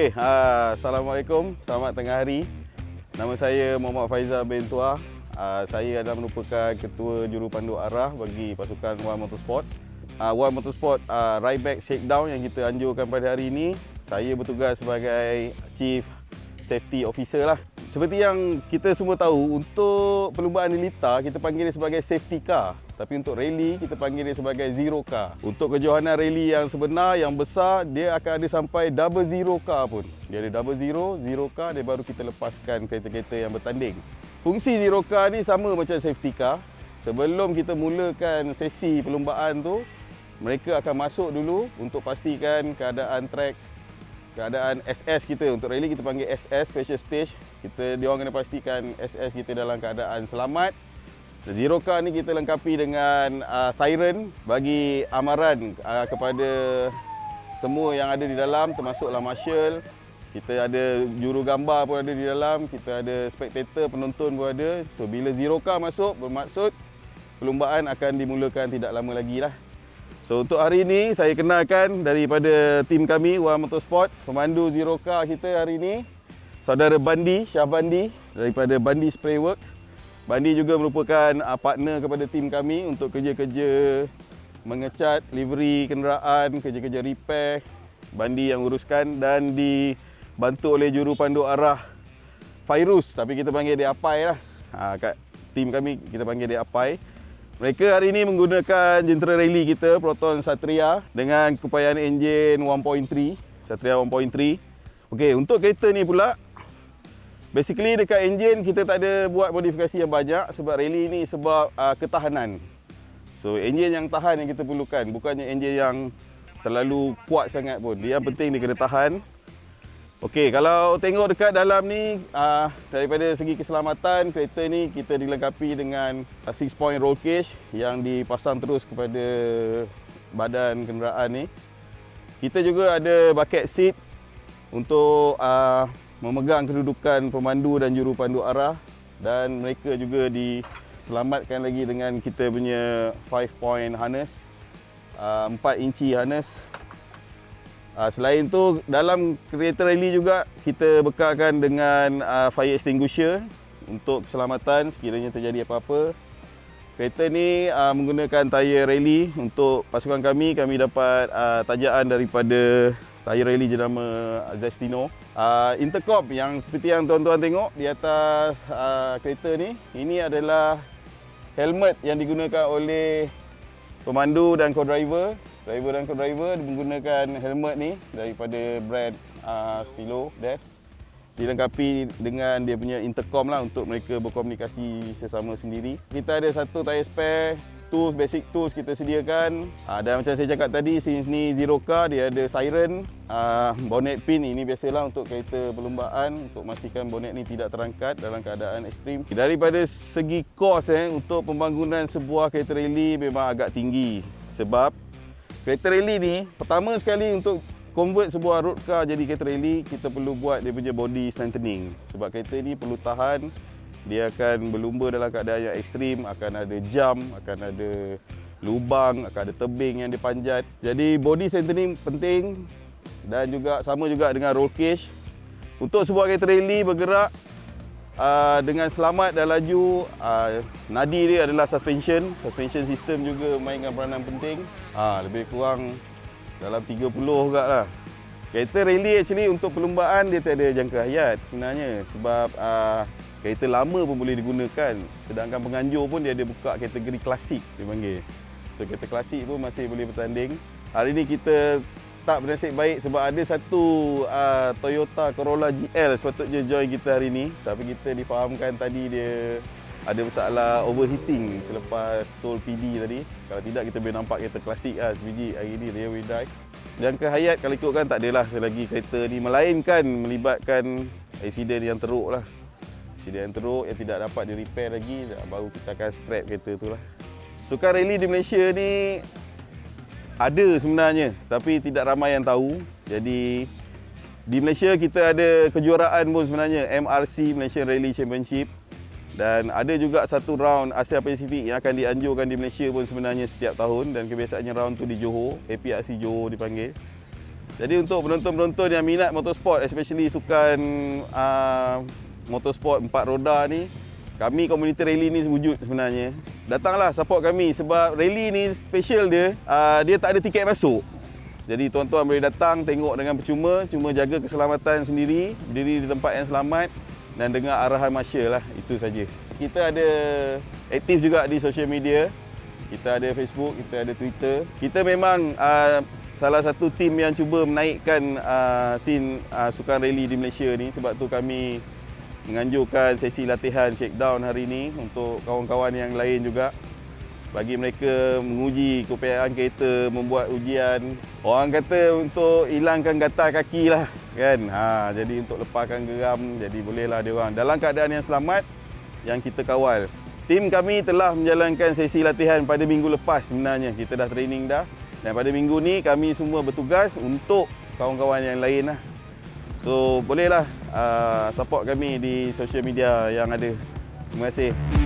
Okey, Assalamualaikum. Selamat tengah hari. Nama saya Muhammad Faizal bin Tua. Saya adalah merupakan Ketua Jurupandu Arah bagi pasukan One Motorsport. One Motorsport Rideback Shakedown yang kita anjurkan pada hari ini, saya bertugas sebagai Chief Safety Officer lah. Seperti yang kita semua tahu, untuk perlumbaan Elita kita panggil dia sebagai safety car. Tapi untuk rally kita panggil dia sebagai zero car. Untuk kejohanan rally yang sebenar, yang besar, dia akan ada sampai double zero car pun. Dia ada double zero, zero car, dia baru kita lepaskan kereta-kereta yang bertanding. Fungsi zero car ni sama macam safety car. Sebelum kita mulakan sesi perlumbaan tu, mereka akan masuk dulu untuk pastikan keadaan track, keadaan SS kita. Untuk rally kita panggil SS, Special Stage. Diorang kena pastikan SS kita dalam keadaan selamat. Zero car ni kita lengkapi dengan siren bagi amaran kepada semua yang ada di dalam, termasuklah marshal. Kita ada juru gambar pun ada di dalam, kita ada spectator, penonton pun ada. So bila zero car masuk, bermaksud perlumbaan akan dimulakan tidak lama lagi lah. So untuk hari ini saya kenalkan daripada tim kami One Motorsport, pemandu zero car kita hari ini, saudara Bandi, Syah Bandi daripada Bandi Spray Works. Bandi juga merupakan partner kepada tim kami untuk kerja-kerja mengecat livery kenderaan, kerja-kerja repair. Bandi yang uruskan dan dibantu oleh juru pandu arah Fairuz, tapi kita panggil dia Apai lah. Kat tim kami kita panggil dia Apai. Mereka hari ini menggunakan jentera rally kita, Proton Satria dengan keupayaan enjin 1.3, Satria 1.3. Okey, untuk kereta ni pula, basically dekat enjin kita tak ada buat modifikasi yang banyak sebab rally ni sebab ketahanan. So enjin yang tahan yang kita perlukan, bukannya enjin yang terlalu kuat sangat pun. Dia yang penting dia kena tahan. Okey, kalau tengok dekat dalam ni, daripada segi keselamatan, kereta ni kita dilengkapi dengan 6-point roll cage yang dipasang terus kepada badan kenderaan ni. Kita juga ada bucket seat untuk memegang kedudukan pemandu dan juru pandu arah, dan mereka juga diselamatkan lagi dengan kita punya 5-point harness, 4 inci harness. Selain tu, dalam kereta rally juga kita bekalkan dengan fire extinguisher untuk keselamatan sekiranya terjadi apa-apa. Kereta ni menggunakan tayar rally. Untuk pasukan kami dapat tajaan daripada tayar rally jenama Zestino. Intercom yang seperti yang tuan-tuan tengok di atas kereta ni, ini adalah helmet yang digunakan oleh pemandu dan co-driver. Driver dan co-driver menggunakan helmet ni daripada brand Stilo Des. Dilengkapi dengan dia punya intercom lah untuk mereka berkomunikasi sesama sendiri. Kita ada satu tayar spare, tools, basic tools kita sediakan. Dan macam saya cakap tadi, since ni zero car, dia ada siren, bonnet pin. Ini biasalah untuk kereta perlumbaan, untuk memastikan bonnet ni tidak terangkat dalam keadaan ekstrim. Daripada segi kos untuk pembangunan sebuah kereta rally memang agak tinggi. Sebab kereta rally ni, pertama sekali untuk convert sebuah road car jadi kereta rally, kita perlu buat dia punya body strengthening. Sebab kereta ni perlu tahan, dia akan berlumba dalam keadaan yang ekstrim, akan ada jam, akan ada lubang, akan ada tebing yang dipanjat. Jadi body strengthening penting, dan juga sama juga dengan roll cage. Untuk sebuah kereta rally bergerak dengan selamat dan laju, nadi dia adalah suspension system juga mainkan peranan penting. Lebih kurang dalam 30 juga lah. Kereta rally actually untuk perlumbaan dia tak ada jangka hayat sebenarnya, sebab kereta lama pun boleh digunakan. Sedangkan penganjur pun dia ada buka kategori klasik dia panggil. So kereta klasik pun masih boleh bertanding. Hari ni kita tak bernasib baik sebab ada satu Toyota Corolla GL sepatutnya join kita hari ni, tapi kita difahamkan tadi dia ada masalah overheating selepas tol PD tadi. Kalau tidak kita boleh nampak kereta klasik sebiji hari ni rear wheel drive. Jangka hayat kalau ikutkan tak adalah selagi kereta ni, melainkan melibatkan accident yang teruk lah. Accident yang teruk yang tidak dapat di repair lagi, baru kita akan scrap kereta tu lah. Sukan rally di Malaysia ni ada sebenarnya, tapi tidak ramai yang tahu. Jadi di Malaysia kita ada kejuaraan pun sebenarnya, MRC, Malaysian Rally Championship. Dan ada juga satu round Asia Pasifik yang akan dianjurkan di Malaysia pun sebenarnya setiap tahun, dan kebiasaannya round tu di Johor, APRC Johor dipanggil. Jadi untuk penonton-penonton yang minat motorsport, especially sukan motorsport 4 roda ni, kami komuniti rally ni wujud sebenarnya. Datanglah support kami sebab rally ni special dia, dia tak ada tiket masuk. Jadi tuan-tuan boleh datang tengok dengan percuma, cuma jaga keselamatan sendiri, berdiri di tempat yang selamat dan dengar arahan marshal lah, itu saja. Kita ada aktif juga di social media. Kita ada Facebook, kita ada Twitter. Kita memang salah satu tim yang cuba menaikkan scene sukan rally di Malaysia ni. Sebab tu kami menganjurkan sesi latihan shakedown hari ini untuk kawan-kawan yang lain juga. Bagi mereka menguji keupayaan kereta, membuat ujian. Orang kata untuk hilangkan gatal kaki lah kan. Jadi untuk lepaskan geram, jadi bolehlah dia orang. Dalam keadaan yang selamat yang kita kawal. Tim kami telah menjalankan sesi latihan pada minggu lepas sebenarnya. Kita dah training dah. Dan pada minggu ni kami semua bertugas untuk kawan-kawan yang lain lah. So bolehlah support kami di social media yang ada. Terima kasih.